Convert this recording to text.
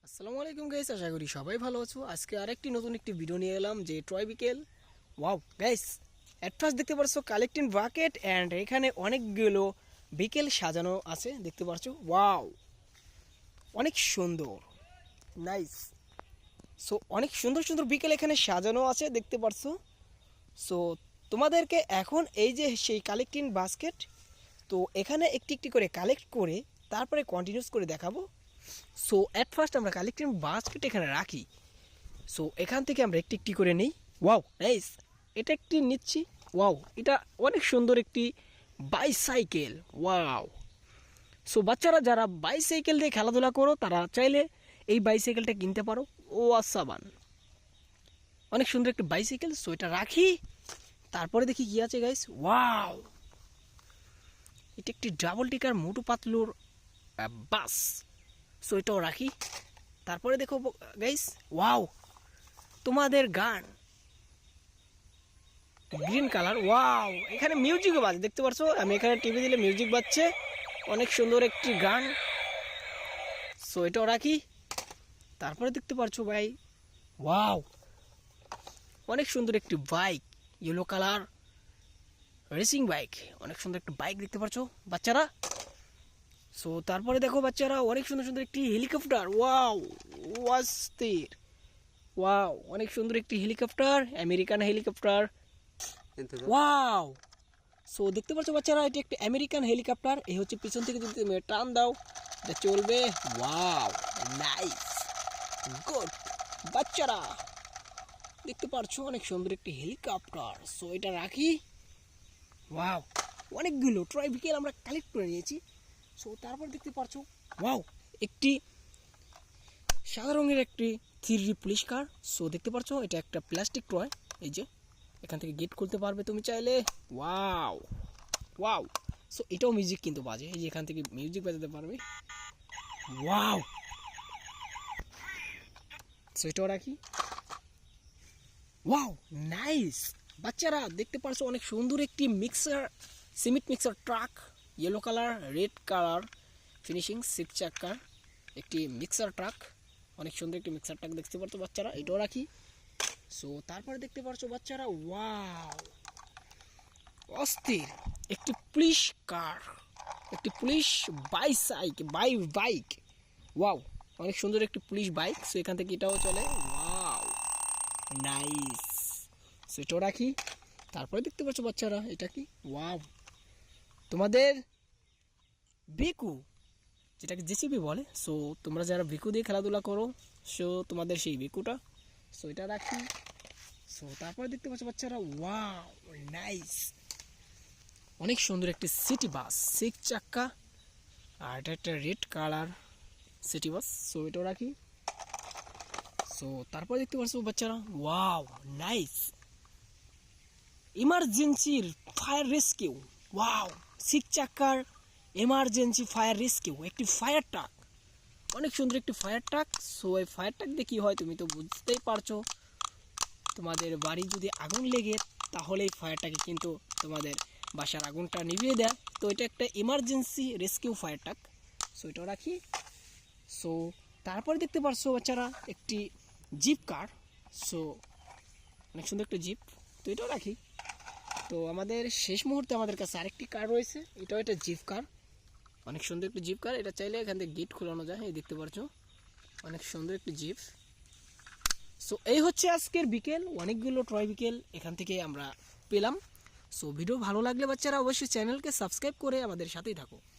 আসসালামু আলাইকুম গাইস, আশা করি সবাই ভালো আছো। আজকে আরেকটি নতুন একটি ভিডিও নিয়ে এলাম যে ট্রয় বিকেল। ওয়াও গাইস, এট ফার্স্ট দেখতে পারছো কালেক্টিং বাকেট অ্যান্ড এখানে অনেকগুলো বিকেল সাজানো আছে দেখতে পারছো। ওয়াও, অনেক সুন্দর, নাইস। সো অনেক সুন্দর সুন্দর বিকেল এখানে সাজানো আছে দেখতে পারছো। সো তোমাদেরকে এখন এই যে সেই কালেক্টিং বাস্কেট, তো এখানে একটি একটি করে কালেক্ট করে তারপরে কন্টিনিউস করে দেখাবো। সো অ্যাট ফার্স্ট আমরা কালেক্টিং বাস্কেট এখানে রাখি। সো এখান থেকে আমরা একটি একটি করে নিই। ওয়াও নাইস, এটা একটি নিচ্ছি। ওয়াও, এটা অনেক সুন্দর একটি বাইসাইকেল। ওয়াও, সো বাচ্চারা যারা বাইসাইকেল দিয়ে খেলাধুলা করো তারা চাইলে এই বাইসাইকেলটা কিনতে পারো। ও আসাবান, অনেক সুন্দর একটি বাইসাইকেল। সো এটা রাখি, তারপরে দেখি কি আছে গাইস। ওয়াও, এটা একটি ডাবল টিকার মোটু পাতলুর বাস। সো এটাও রাখি, তারপরে দেখো গাইস। ওয়াও, তোমাদের গান গ্রিন কালার। ওয়াও, এখানে মিউজিকও বাজে দেখতে পারছো। আমি এখানে টিভি দিলে মিউজিক বাজছে, অনেক সুন্দর একটি গান। সো এটাও রাখি, তারপরে দেখতে পারছো ভাই। ওয়াও, অনেক সুন্দর একটি bike, yellow colour racing bike, অনেক সুন্দর একটি বাইক দেখতে পারছো বাচ্চারা। সো তারপরে দেখো বাচ্চারা, অনেক সুন্দর সুন্দর একটি হেলিকপ্টার। ওয়াও ওয়াস্তির, ওয়াও, অনেক সুন্দর একটি helicopter, American helicopter. Wow, so দেখতে পাচ্ছ বাচ্চারা, এটি একটি আমেরিকান হেলিকপ্টার। এই হচ্ছে পিছন থেকে যদি তুমি টান দাও এটা চলবে। Wow nice, good. বাচ্চারা দেখতে পারছো অনেক সুন্দর একটি হেলিকপ্টার। সো এটা রাখি। ওয়াও, অনেকগুলো ট্রয় বিকেল আমরা কালেক্ট করে নিয়েছি। সো তারপর দেখতে পারছো, ওয়াও, একটি সাদা রঙের একটি 3D পুলিশ কার। সো দেখতে পাচ্ছ এটা একটা প্লাস্টিক টয়। এই যে এখান থেকে গেট খুলতে পারবে তুমি চাইলে। ওয়াও ওয়াও, সো এটাও মিউজিক কিন্তু বাজে, এই যে এখান থেকে মিউজিক বাজাতে পারবে। ওয়াও, সো এটাও রাখি। ওয়াও নাইস, বাচ্চারা দেখতে পারছো অনেক সুন্দর একটি mixer, cement mixer truck, yellow colour red colour finishing 6 চাকার একটি মিক্সার ট্রাক। অনেক সুন্দর একটি মিক্সার ট্রাক দেখতে পারছো বাচ্চারা, এটাও রাখি। সো তারপরে দেখতে পারছো বাচ্চারা, ওয়াও, অস্থির একটি পুলিশ কার, একটি পুলিশ বাইক। ওয়াও, অনেক সুন্দর একটি পুলিশ বাইক। সো এখান থেকে এটাও চলে। ওয়াও নাইস, সো এটাও রাখি। তারপরে দেখতে পাচ্ছ বাচ্চারা, এটা কি। ওয়াও, তোমাদের বেকু, যেটাকে জেসিবি বলে। সো তোমরা যারা বেকু দিয়ে খেলাধুলা করো, সো তোমাদের সেই বেকুটা। সো এটা রাখি। সো তারপরে দেখতে পাচ্ছ বাচ্চারা, ওয়াও নাইস, অনেক সুন্দর একটি সিটি বাস 6 চাকা, আর এটা একটা red colour city bus. So এটাও রাখি। সো তারপরে দেখতে পাচ্ছ বাচ্চারা, ওয়াও নাইস, ইমার্জেন্সির ফায়ার রেস্কিউ। ওয়াও, 6 চাকার এমার্জেন্সি ফায়ার রেস্কিউ, একটি ফায়ার ট্রাক, অনেক সুন্দর একটি ফায়ার ট্রাক। সো এই ফায়ার ট্রাক দিয়ে কী হয় তুমি তো বুঝতেই পারছো। তোমাদের বাড়ি যদি আগুন লেগে, তাহলে এই ফায়ারটাকে কিন্তু তোমাদের বাসার আগুনটা নিভিয়ে দেয়। তো এটা একটা emergency rescue fire truck. So এটাও রাখি। সো তারপরে দেখতে পারছো বাচ্চারা একটি জিপ কার। সো অনেক সুন্দর একটা জিপ, তো এটাও রাখি। তো আমাদের শেষ মুহূর্তে আমাদের কাছে আরেকটি কার রয়েছে, এটাও একটা জিপ কার, অনেক সুন্দর একটি জিপ কার। এটা চাইলে এখান থেকে গেট খোলানো যায়, এই দেখতে পাচ্ছ অনেক সুন্দর একটি জিপ। সো এই হচ্ছে আজকের বিকেল, অনেকগুলো ট্রয় বিকেল এখান থেকে আমরা পেলাম। সো ভিডিও ভালো লাগলে বাচ্চারা অবশ্যই চ্যানেলকে সাবস্ক্রাইব করে আমাদের সাথেই থাকো।